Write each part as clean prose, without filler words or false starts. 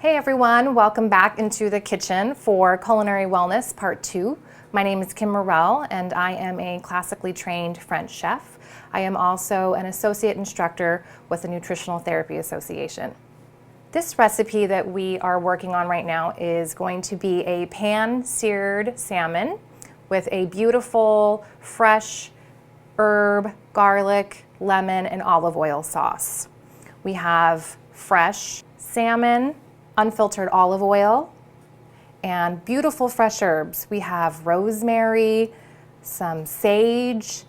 Hey everyone, welcome back into the kitchen for Culinary Wellness Part 2. My name is Kim Morrell and I am a classically trained French chef. I am also an associate instructor with the Nutritional Therapy Association. This recipe that we are working on right now is going to be a pan-seared salmon with a beautiful fresh herb, garlic, lemon, and olive oil sauce. We have fresh salmon, unfiltered olive oil, and beautiful fresh herbs. We have rosemary, some sage,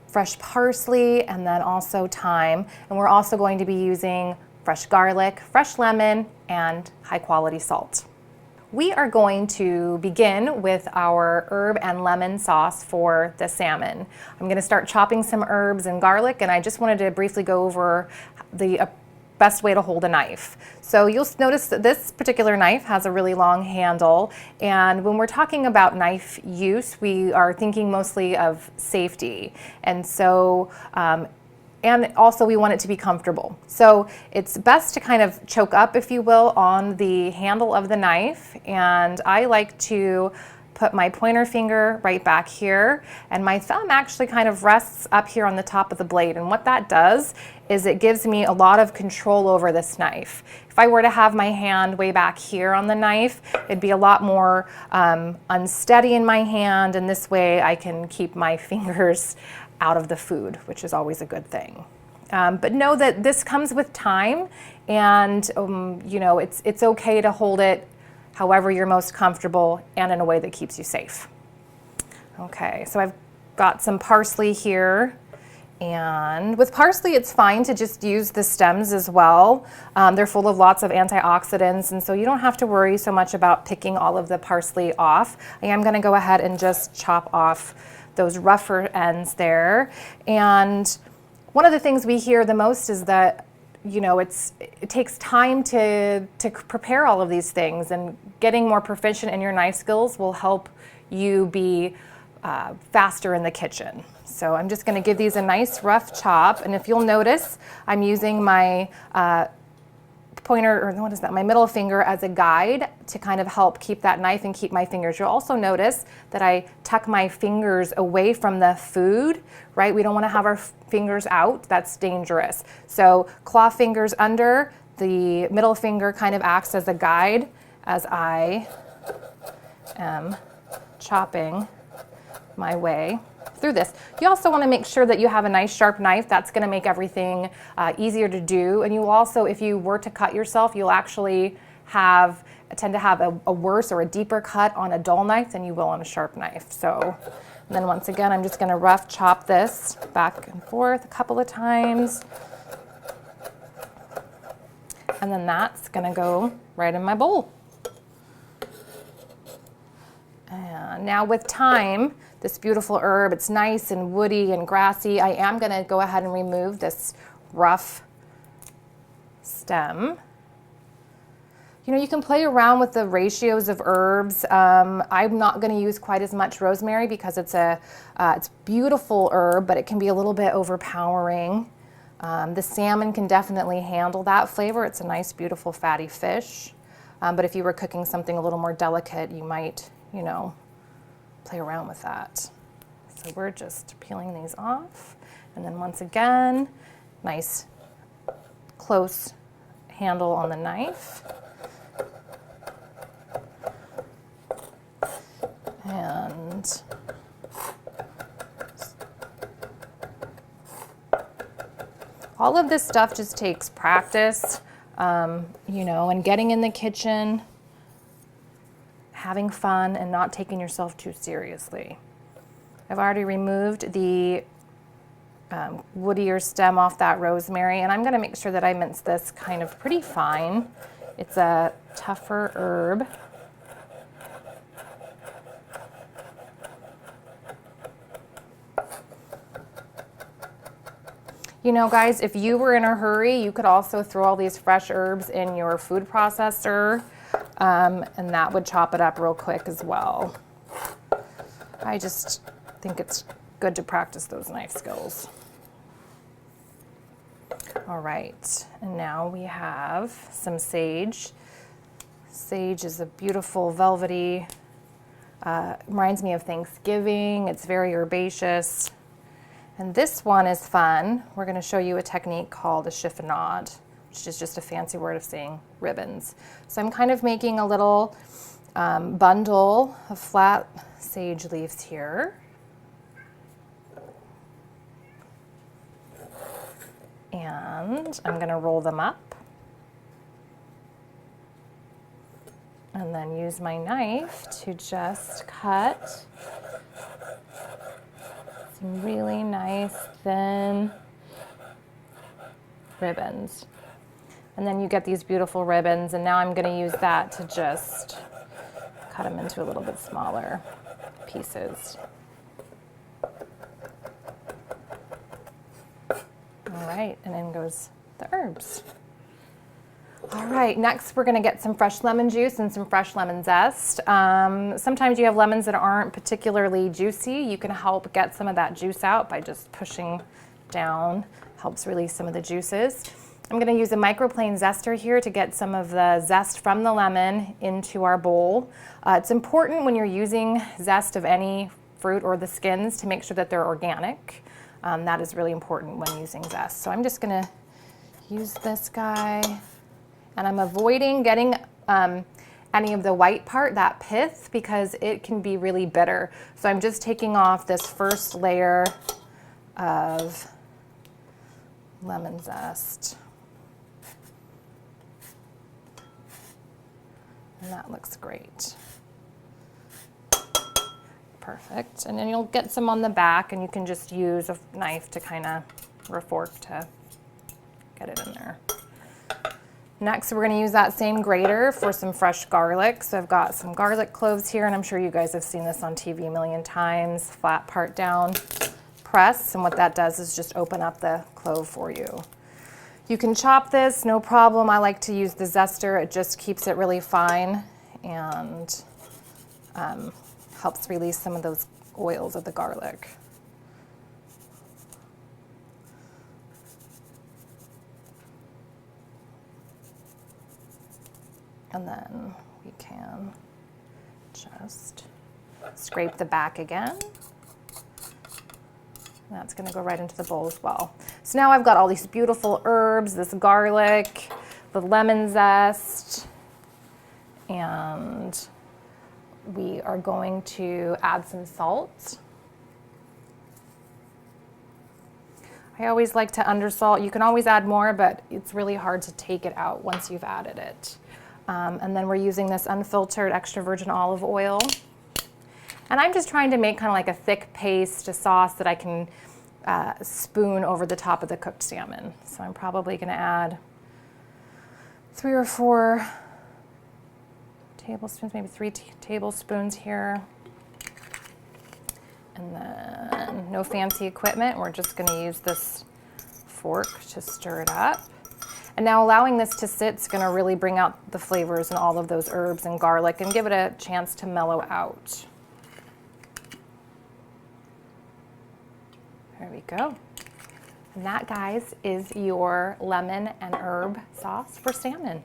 fresh parsley, and then also thyme. And we're also going to be using fresh garlic, fresh lemon, and high quality salt. We are going to begin with our herb and lemon sauce for the salmon. I'm going to start chopping some herbs and garlic, and I just wanted to briefly go over the best way to hold a knife. So you'll notice that this particular knife has a really long handle, and when we're talking about knife use, we are thinking mostly of safety. And so and also we want it to be comfortable. So it's best to kind of choke up, if you will, on the handle of the knife. And I like to put my pointer finger right back here, and my thumb actually kind of rests up here on the top of the blade. And what that does is it gives me a lot of control over this knife. If I were to have my hand way back here on the knife, it'd be a lot more unsteady in my hand, and this way I can keep my fingers out of the food, which is always a good thing. But know that this comes with time, and you know, it's okay to hold it however you're most comfortable and in a way that keeps you safe. Okay, so I've got some parsley here, and with parsley it's fine to just use the stems as well. They're full of lots of antioxidants, and so you don't have to worry so much about picking all of the parsley off. I am going to go ahead and just chop off those rougher ends there. And one of the things we hear the most is that, you know, it takes time to prepare all of these things, and getting more proficient in your knife skills will help you be faster in the kitchen. So I'm just going to give these a nice rough chop, and if you'll notice, I'm using my pointer, or what is that, my middle finger as a guide to kind of help keep that knife and keep my fingers. You'll also notice that I tuck my fingers away from the food, right? We don't want to have our fingers out. That's dangerous. So claw fingers under, the middle finger kind of acts as a guide as I am chopping my way through this. You also want to make sure that you have a nice sharp knife. That's going to make everything easier to do. And you also, if you were to cut yourself, you'll actually tend to have a worse or a deeper cut on a dull knife than you will on a sharp knife. So, and then once again, I'm just going to rough chop this back and forth a couple of times. And then that's going to go right in my bowl. And now with thyme, this beautiful herb, it's nice and woody and grassy. I am going to go ahead and remove this rough stem. You know, you can play around with the ratios of herbs. I'm not going to use quite as much rosemary because it's beautiful herb, but it can be a little bit overpowering. The salmon can definitely handle that flavor. It's a nice, beautiful, fatty fish. But if you were cooking something a little more delicate, you might, you know, play around with that. So we're just peeling these off. And then once again, nice close handle on the knife. And all of this stuff just takes practice, you know, and getting in the kitchen, having fun, and not taking yourself too seriously. I've already removed the woodier stem off that rosemary, and I'm going to make sure that I mince this kind of pretty fine. It's a tougher herb. You know, guys, if you were in a hurry, you could also throw all these fresh herbs in your food processor, and that would chop it up real quick as well. I just think it's good to practice those knife skills. All right, and now we have some sage. Sage is a beautiful velvety, reminds me of Thanksgiving. It's very herbaceous. And this one is fun. We're going to show you a technique called a chiffonade, which is just a fancy word of saying ribbons. So I'm kind of making a little bundle of flat sage leaves here. And I'm going to roll them up. And then use my knife to just cut some really nice thin ribbons. And then you get these beautiful ribbons, and now I'm going to use that to just cut them into a little bit smaller pieces. All right, and in goes the herbs. All right, next we're going to get some fresh lemon juice and some fresh lemon zest. Sometimes you have lemons that aren't particularly juicy. You can help get some of that juice out by just pushing down. Helps release some of the juices. I'm going to use a microplane zester here to get some of the zest from the lemon into our bowl. It's important when you're using zest of any fruit or the skins to make sure that they're organic. That is really important when using zest. So I'm just going to use this guy. And I'm avoiding getting any of the white part, that pith, because it can be really bitter. So I'm just taking off this first layer of lemon zest. And that looks great. Perfect. And then you'll get some on the back, and you can just use a knife to kind of, or a fork to get it in there. Next, we're going to use that same grater for some fresh garlic. So I've got some garlic cloves here, and I'm sure you guys have seen this on TV a million times. Flat part down, press, and what that does is just open up the clove for you. You can chop this, no problem. I like to use the zester. It just keeps it really fine and helps release some of those oils of the garlic. And then we can just scrape the back again. And that's going to go right into the bowl as well. So now I've got all these beautiful herbs, this garlic, the lemon zest, and we are going to add some salt. I always like to undersalt. You can always add more, but it's really hard to take it out once you've added it. And then we're using this unfiltered extra virgin olive oil. And I'm just trying to make kind of like a thick paste, a sauce that I can spoon over the top of the cooked salmon. So I'm probably going to add 3 or 4 tablespoons, maybe 3 tablespoons here. And then no fancy equipment. We're just going to use this fork to stir it up. And now allowing this to sit is going to really bring out the flavors and all of those herbs and garlic and give it a chance to mellow out. There we go. And that, guys, is your lemon and herb sauce for salmon.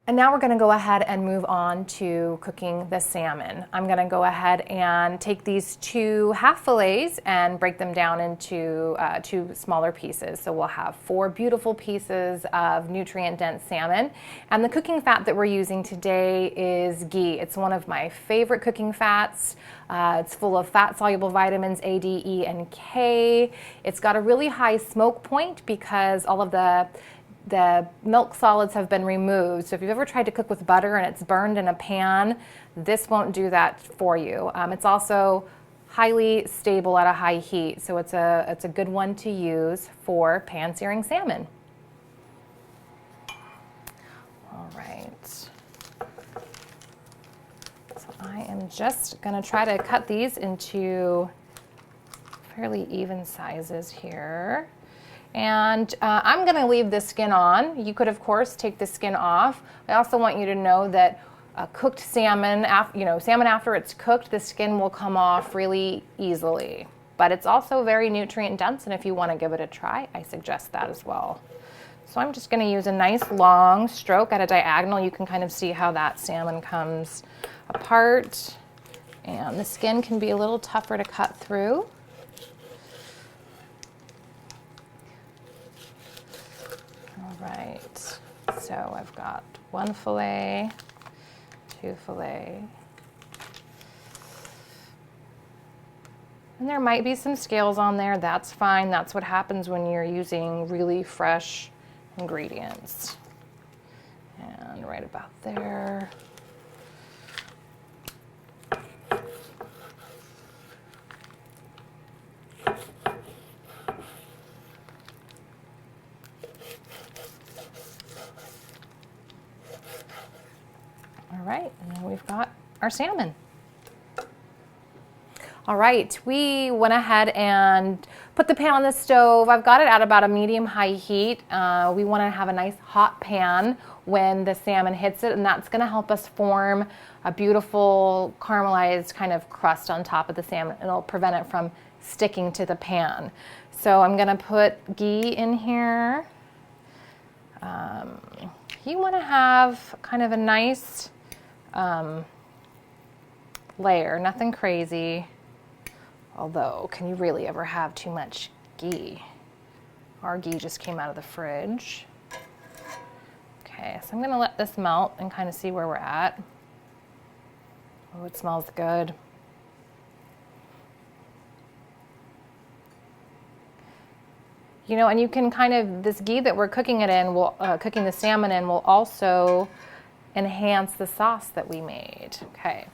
And now we're going to go ahead and move on to cooking the salmon. I'm going to go ahead and take these 2 half fillets and break them down into 2 smaller pieces. So we'll have 4 beautiful pieces of nutrient-dense salmon. And the cooking fat that we're using today is ghee. It's one of my favorite cooking fats. It's full of fat-soluble vitamins A, D, E, and K. It's got a really high smoke point because all of the milk solids have been removed. So if you've ever tried to cook with butter and it's burned in a pan, this won't do that for you. It's also highly stable at a high heat, so it's a good one to use for pan-searing salmon. All right. So I am just going to try to cut these into fairly even sizes here. And I'm going to leave the skin on. You could, of course, take the skin off. I also want you to know that cooked salmon, salmon after it's cooked, the skin will come off really easily. But it's also very nutrient dense, and if you want to give it a try, I suggest that as well. So I'm just going to use a nice long stroke at a diagonal. You can kind of see how that salmon comes apart. And the skin can be a little tougher to cut through. All right, so I've got one fillet, two fillet. And there might be some scales on there, that's fine. That's what happens when you're using really fresh ingredients. And right about there. All right, and then we've got our salmon. All right, we went ahead and put the pan on the stove. I've got it at about a medium-high heat. We want to have a nice hot pan when the salmon hits it, and that's going to help us form a beautiful caramelized kind of crust on top of the salmon. It'll prevent it from sticking to the pan. So I'm going to put ghee in here. You want to have kind of a nice layer, nothing crazy. Although, can you really ever have too much ghee? Our ghee just came out of the fridge. Okay, so I'm going to let this melt and kind of see where we're at. Oh, it smells good. You know, and you can kind of, this ghee that we're cooking it in, cooking the salmon in, will also enhance the sauce that we made. Okay.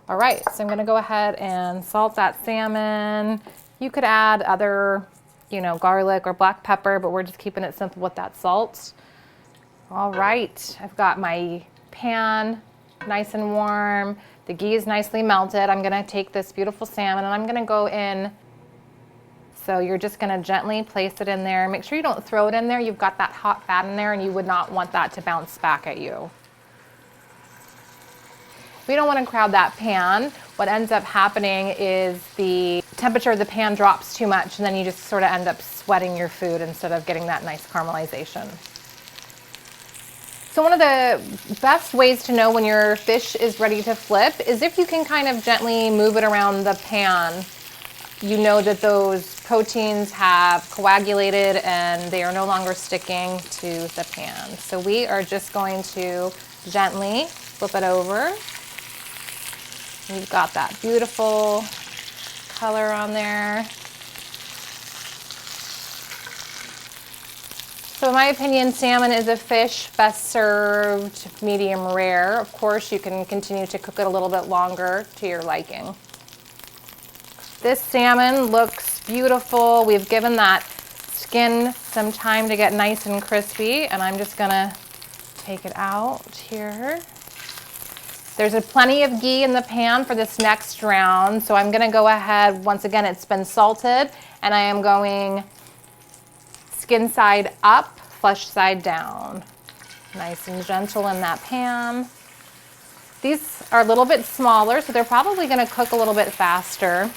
All right, so I'm going to go ahead and salt that salmon. You could add other, you know, garlic or black pepper, but we're just keeping it simple with that salt. All right, I've got my pan nice and warm. The ghee is nicely melted. I'm going to take this beautiful salmon and I'm going to go in. So you're just going to gently place it in there. Make sure you don't throw it in there. You've got that hot fat in there and you would not want that to bounce back at you. We don't want to crowd that pan. What ends up happening is the temperature of the pan drops too much and then you just sort of end up sweating your food instead of getting that nice caramelization. So one of the best ways to know when your fish is ready to flip is if you can kind of gently move it around the pan. You know that those proteins have coagulated and they are no longer sticking to the pan. So we are just going to gently flip it over. You've got that beautiful color on there. So in my opinion, salmon is a fish best served medium rare. Of course, you can continue to cook it a little bit longer to your liking. This salmon looks beautiful. We've given that skin some time to get nice and crispy, and I'm just gonna take it out here. There's plenty of ghee in the pan for this next round, so I'm gonna go ahead, once again, it's been salted, and I am going skin side up, flesh side down. Nice and gentle in that pan. These are a little bit smaller, so they're probably gonna cook a little bit faster.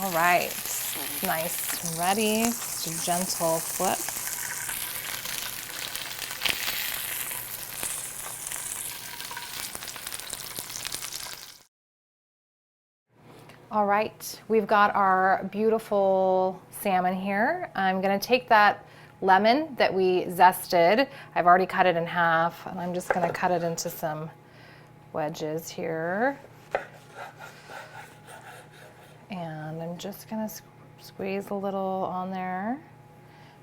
All right, nice and ready, just a gentle flip. All right, we've got our beautiful salmon here. I'm gonna take that lemon that we zested. I've already cut it in half, and I'm just gonna cut it into some wedges here. And I'm just gonna squeeze a little on there.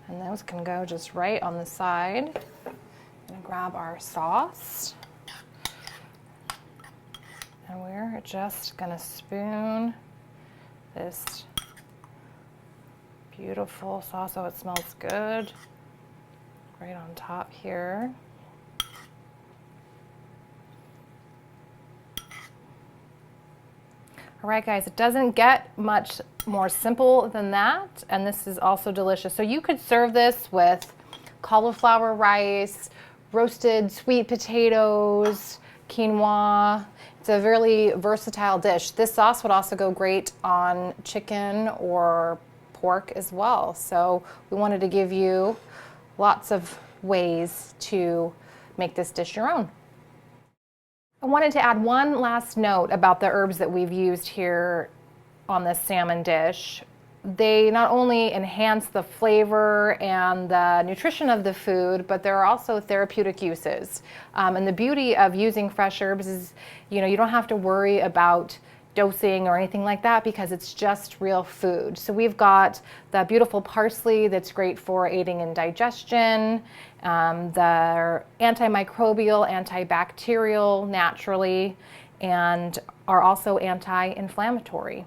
And those can go just right on the side. I'm gonna grab our sauce. And we're just gonna spoon this beautiful sauce. Oh, it smells good. Right on top here. All right, guys, it doesn't get much more simple than that, and this is also delicious. So you could serve this with cauliflower rice, roasted sweet potatoes, quinoa. It's a really versatile dish. This sauce would also go great on chicken or pork as well. So we wanted to give you lots of ways to make this dish your own. I wanted to add one last note about the herbs that we've used here on this salmon dish. They not only enhance the flavor and the nutrition of the food, but there are also therapeutic uses. And the beauty of using fresh herbs is, you don't have to worry about dosing or anything like that because it's just real food. So we've got the beautiful parsley that's great for aiding in digestion, the antimicrobial, antibacterial naturally, and are also anti-inflammatory.